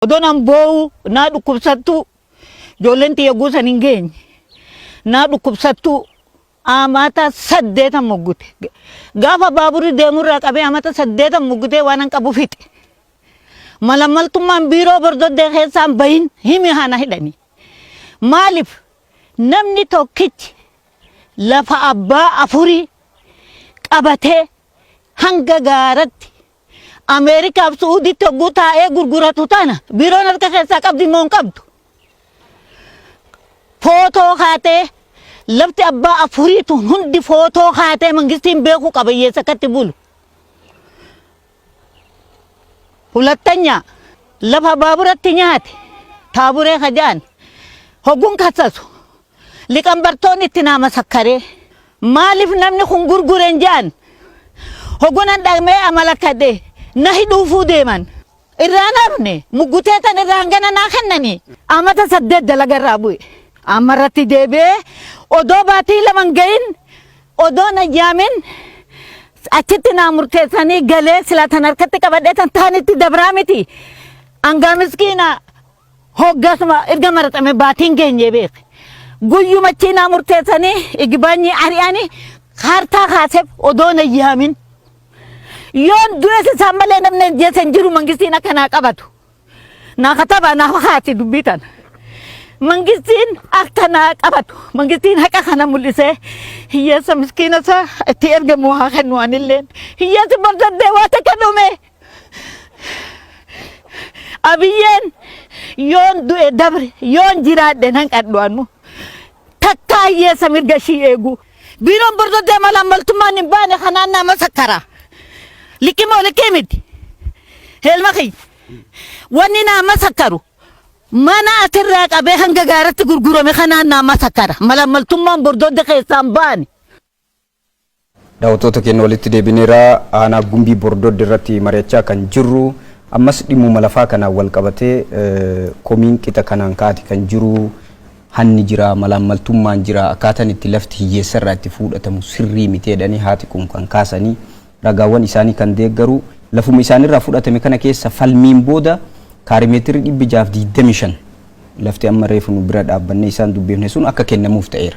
Odonan boo'u naa dhukkubsattu ijoolleen xiyya guusan hin geenye naa dhukkubsattu amata 8 muggute gaafa baaburri deemurraa qabee amata 8 muggutee waan an qabu fixe malamaltummaan biiroo bordoddee keessaan bahin himi hana hidhani maaliif namni tokkichi lafa abbaa afurii qabatee hanga gaaratti Amerikaaf Suuditti hogguu taa'ee gurguratu tana biiroon harka keessaa qabdi moo hin qabdu footoo kaatee lafti abbaa afuriitu hundi footoo kaatee mangistiin beeku qabayyeessa katti bulu hulatanya lafa baaburatti nyaate taaburee kajaan hogguun kassasu liqambartoon itti nama sakkaree maaliif namni kun gurgureen jaan hoggunan dhaqmee amala kadhee na hidhuufuu deeman irraan hafne mugguteetan irraan gana naa kennanii amata 8 dalagarraa bu'e amarratti deebi'ee odoo baatii laman gahin odoo na yaamin achitti naa murteessanii galee sila tan harkatti qabadhee tan taanitti dabraa miti angaa miskiina hoggasuma erga maraxame baatiin geenye beeke guyyuma achi naa murteessanii igibaanyi ari'anii kaartaa kaaseef odoo na yaamin yoon du'es isaan malee namni jeesen jiru mangistiin akkanaa qabatu naa kataba naa haati dubbitan mangistiin akkanaa qabatu mangistiin haqa kana mul'isee hiyyeessa miskiinasa itti ergamu haa kennu anilleen hiyyeessi bordoddee waa takka dhume abiyyeen yoon du'e dabre yoon jiraadhe nan qadhu'annu takka hiyyeessa mirga ishii eegu biiroon bordoddee malaammaltummaan hin baane kanaan nama sakkara liqimoo liqii miti helma kiyya wanni nama sakkaru mana atirraa qabee hanga gaaratti gurgurame kanaan nama sakkara malaammaltummaan bordodde keessaan baane. Daawwattoota keenya walitti deebineera aanaa gumbii bordodde irratti mari'achaa kan jirru ammas dhimmuma lafaa kanaan wal qabatee komiin qixa kanaan kaati kan jiru hanni jira malaammaltummaan jira akkaataan itti lafti hiyyeessarraa itti fuudhatamu sirrii miteedhanii haati kun kan kaasanii ragaawwan isaanii kan deeggaru lafuma isaanirraa fudhatame kana keessa falmiin booda kaarimeetirii 625 lafti amma reefu nu bira dhaabbanne isaan dubbeefne sun akka kennamuuf ta'eera.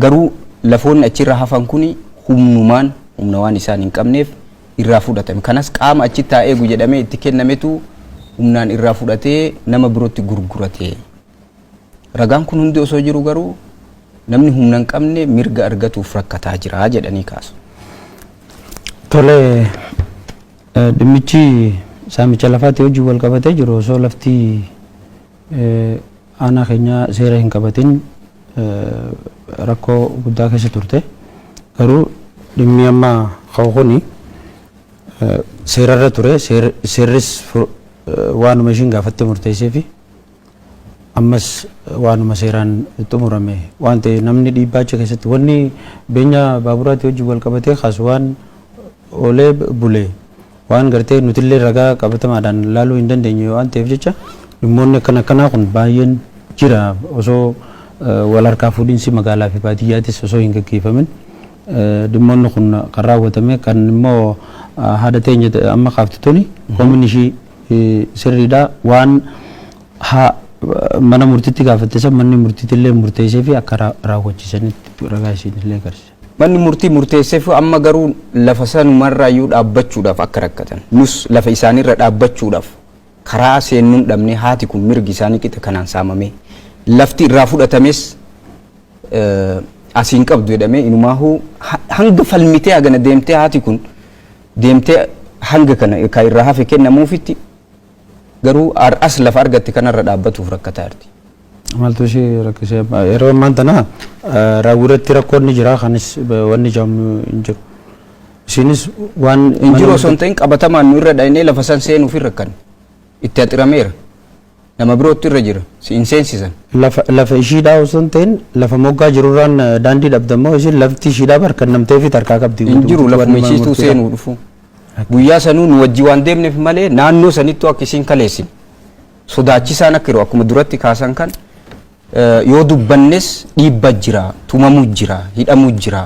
Garuu lafoonni achirra hafan kuni humnumaan humna waan isaan hin qabneef irraa fudhatame. Kanas qaama achi taa'ee jedhamee itti kennametu humnaan irraa fudhatee nama birootti gurgurate. Ragaan kun hundi osoo jiru garuu namni humna hin qabne mirga argatuuf rakkataa jira jedhanii kaasu. Tole dhimmichi saamicha lafaatti hojii wal qabatee jiru osoo lafti aanaa keenya seera hin qabatin rakkoo guddaa keessa turte garuu dhimmi amma ka'uuni seerarra ture seerris waanuma ishiin gaafatte murteessee fi ammas waanuma seeraan xumurame waan ta'e namni dhiibbaacha keessatti wanni beenya baaburaatti hojii wal qabatee kaasu waan olee bulee waan gartee nutillee ragaa qabatamaadhaan laaluu hin dandeenye waan ta'eef jecha dhimmoonni akkanaa kun baay'een jira osoo wal harkaa fuudhinsi magaalaa fi baadiyyaattis osoo hin gaggeeffamin dhimmoonni kun kan raawwatame kan immoo haadha teenya amma kaaftituni koomini ishii sirriidha waan mana murtiitti gaafatte san manni murtiitillee murteessee fi akka raawwachiisanitti ragaa isiinillee agarsiisa. Manni murtii murteesseef amma garuu lafa sanumarraayyuu dhaabbachuudhaaf akka rakkatan nus lafa isaanirra dhaabbachuudhaaf karaa seennuun dhabne haati kun mirgi isaanii qixa kanaan saamame lafti irraa fudhatames asiin qabdu jedhamee inumaahu hanga falmitee hagana deemtee haati kun deemtee hanga kana ka irraa hafe kennamuufitti garuu as lafa argatte kanarra dhaabbatuuf rakkataa jirti. Maltu ishee rakkisee yeroo ammaan tana raawwiratti rakkoonni jira kanis wanni jaamu hin jiru. Isinis waan hin jiru osoo hin ta'in qabatamaan nu irra dhaynee lafa san seenuuf irra kan itti haxirameera. Nama birootti irra jira hin seensisan. Lafa ishiidhaa osoo hin ta'in lafa moggaa jirurraan daandii dhabdammoo isin lafti ishiidhaa barkannamtee fi tarkaa qabdi. Hin jiru lafuma ishiituu seenuu dhufu. Guyyaa sanuu nu wajji waan deemneef malee naannoo sanittuu akka isiin kaleessin sodaachisaan akka jiru akkuma duratti kaasan kan yoo dubbannes dhiibba jira, tumamu jira, hidhamu jira.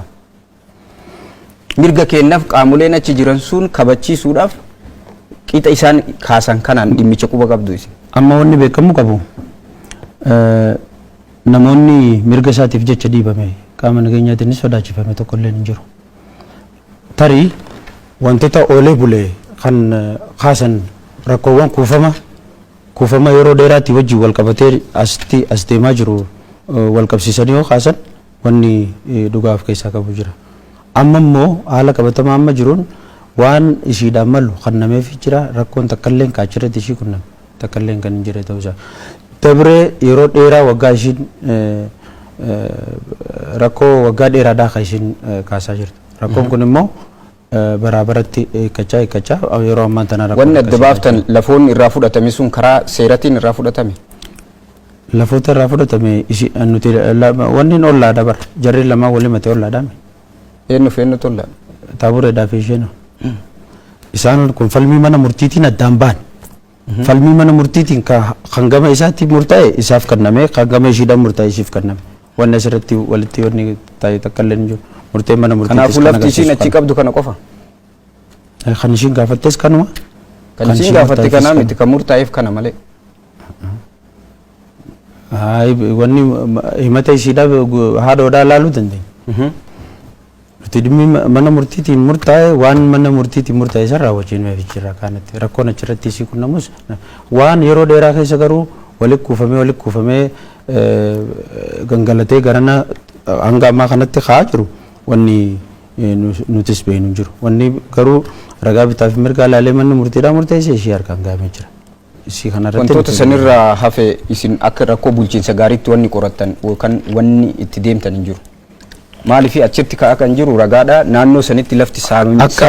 Mirga kennaaf qaamoleen achi jiran sun kabachiisuudhaaf qixa isaan kaasan kanaan dhimmicha quba qabdu isin. Amma wanni beekamu qabu namoonni mirga isaatiif jecha dhiibame qaama nageenyaatiin sodaachifame tokko illee hin jiru. Tarii wantoota oolee bulee kan kaasan rakkoowwan kuufama yeroo dheeraatti wajjin wal qabatee as deemaa jiru wal qabsiisanii yoo kaasan wanni dhugaaf keessaa qabu jira. Amma immoo haala qabatamaa amma jiruun waan ishiidhaan malu kan nameef jira rakkoon takkalleen kaachirratti ishii kunnam takkalleen kan hin jirre ta'uu isaa. Dabree yeroo dheeraa waggaa ishiin rakkoo waggaa dheeraadhaa kan ishiin kaasaa jirtu. Rakkoon kun immoo baraabaratti eeggachaa yeroo ammaa tana rakkoo. Wanni adda baaftan lafoonni irraa fudhatame sun karaa seeratiin irraa fudhatame. Lafoota irraa fudhatame nuti wanni ollaa dabar jarri lamaa walii matee ollaa daame. Eenyu tollaa. Taabureedhaa fi isheen. Isaan kun falmii mana murtiitiin addaan ba'an. Falmii mana murtiitiin kan gama isaatti murtaa'e isaaf kenname kan gama ishiidhaan murtaa'e isiif kenname. Wanni asirratti walitti wanni taa'ee takka illee hin jiru. Murtee mana murtiitis kanaafuu lafti ishiin achi qabdu kana qofa. Kan ishiin gaafattes kanuma. Kan ishiin gaafatte kanaa miti kan murtaa'eef kana malee. Wanni himata ishiidhaa haadhoodhaa ilaaluu dandeenya. Nuti dhimmi mana murtiitiin murtaa'e waan mana murtiitiin murtaa'e san raawwachiin meefichirraa kaanatti rakkoon achirratti isii kunnamus waan yeroo dheeraa keessa garuu walitti kuufamee gangalatee garana hanga ammaa kanatti ka'aa jiru wanni nutis beeknu jiru. Wanni garuu ragaa bitaa fi mirgaa ilaalee manni murtiidhaa murteessee ishee harkaan gahamee jira. Isii kanarratti wantoota sanirraa hafe isin akka rakkoo bulchiinsa gaariitti wanni qorattan yookaan wanni itti deemtan hin jiru. Maaliif achitti ka'aa kan jiru ragaadha naannoo sanitti lafti saamamee akka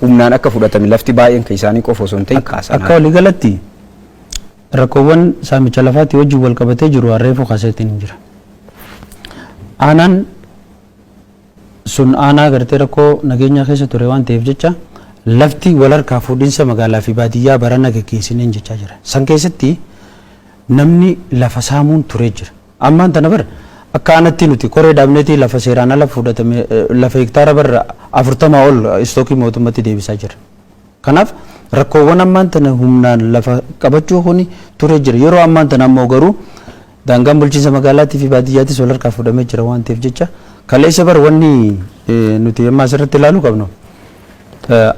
humnaan akka fudhatame lafti baay'een kan isaanii qofa osoo hin ta'in kaasan. Akka waliigalatti rakkoowwan saamicha lafaatti wajjin wal qabatee jiru harreefuu kaaseetiin hin jira. Aanaan sun aanaa gartee rakkoo nageenyaa keessa ture waan ta'eef jecha lafti wal harkaa fuudhinsa magaalaa fi baadiyyaa barana gaggeessineen jechaa jira. San keessatti namni lafa saamuun turee jira. Ammaan tana bara akka aanatti nuti koree dhaabneetii lafa seeraan ala fudhatame lafa hektaara barra 40 ol istookii mootummatti deebisaa jira. Kanaaf rakkoowwan ammaan tana humnaan lafa qabachuu kuni turee jira. Yeroo ammaan tana ammoo garuu daangaan bulchiinsa magaalaatii fi baadiyyaattis wal harkaa fuudhamee jira waan ta'eef jecha kaleessa bar wanni nuti amma asirratti ilaaluu qabnu.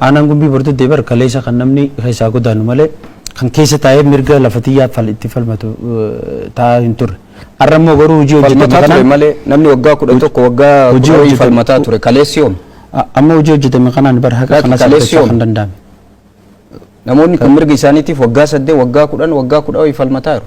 Aanaan gumbii bordoddee bar kaleessa kan namni keessaa godaanu malee kan keessa taa'ee mirga lafatiyyaa itti falmatu taa'aa hin turre. Arrammoo garuu hojii hojjetame kana malee namni waggaa 11 waggaa hojii falmataa ture kaleessi yoom. Amma hojii hojjetame kanaan bar haqa kana kan danda'ame. Namoonni kun mirga isaaniitiif waggaa 8 waggaa 10 waggaa 10 falmataa jiru.